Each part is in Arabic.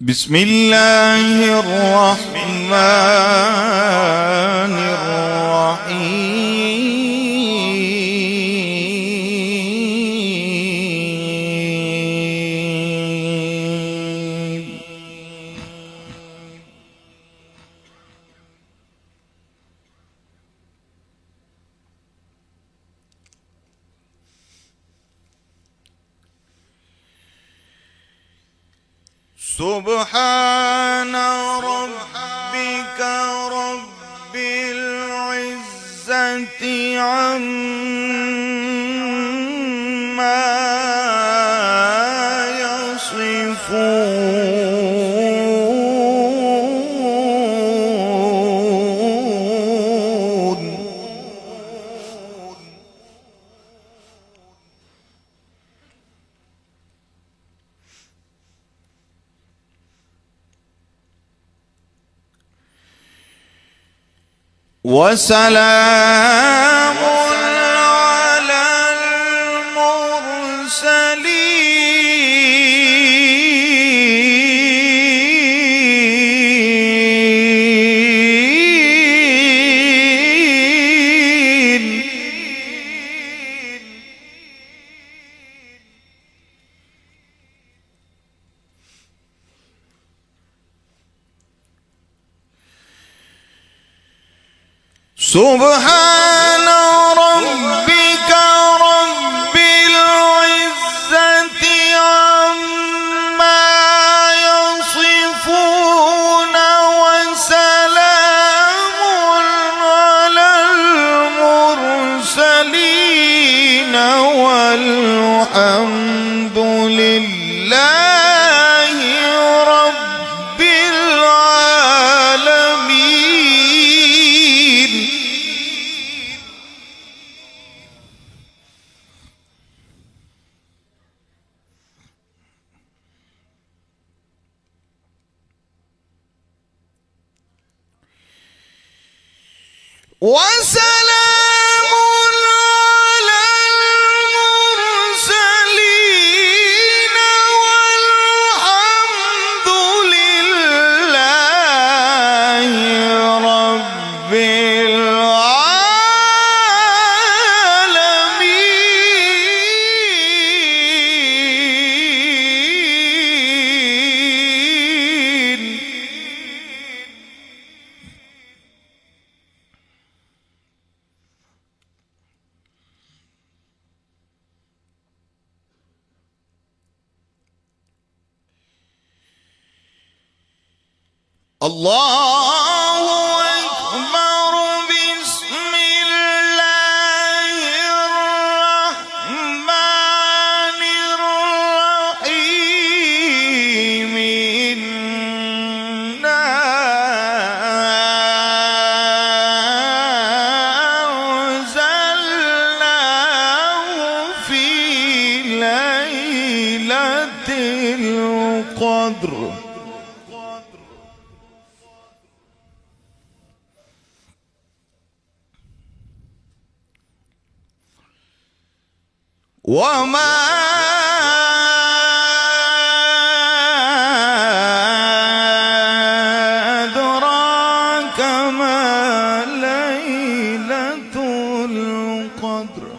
بسم الله الرحمن الرحيم. سبحان ربك رب العزة عما يصفون وسلام على المرسلين سبحان ربك رب العزة عما يصفون وسلام على المرسلين والحمد لله رب العالمين. وسلام على المرسلين والحمد لله رب العالمين. الله أكبر. بسم الله الرحمن الرحيم. إنا أنزلناه في ليلة القدر. وما أدراك ما ليلة القدر.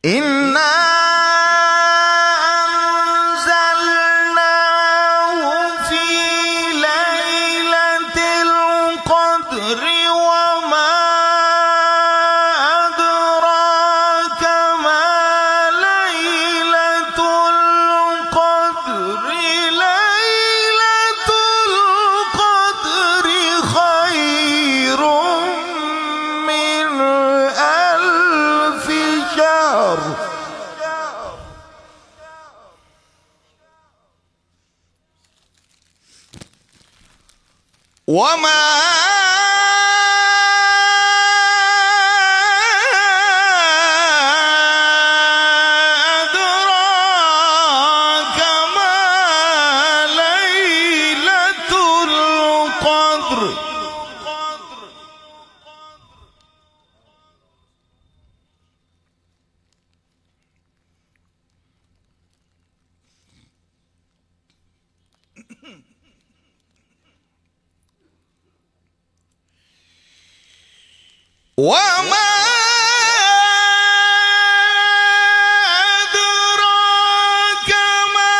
إنا أنزلناه في ليلة القدر. وما أدراك ما ليلة القدر. ليلة القدر خير من ألف شهر. وما أدراك ما ليلة وما أدراك ما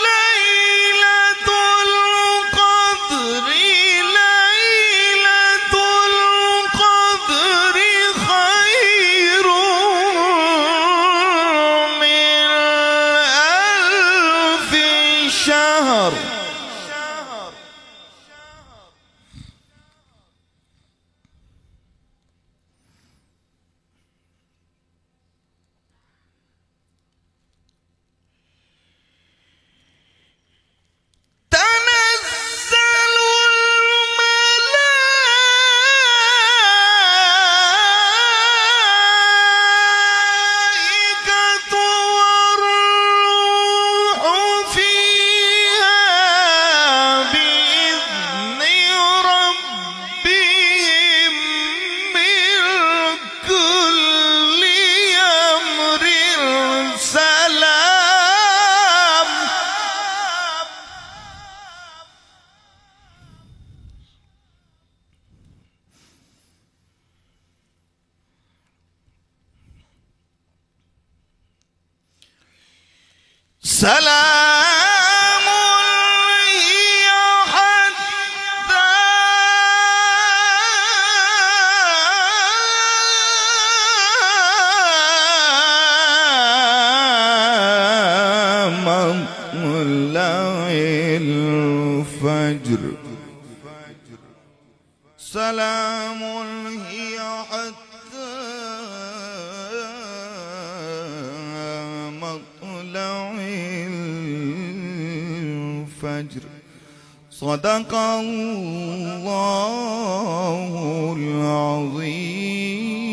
ليلة القدر ليلة القدر خير من ألف شهر سلام هي حتى مطلع الفجر سلام هي حتى مطلع الفجر صدق الله العظيم.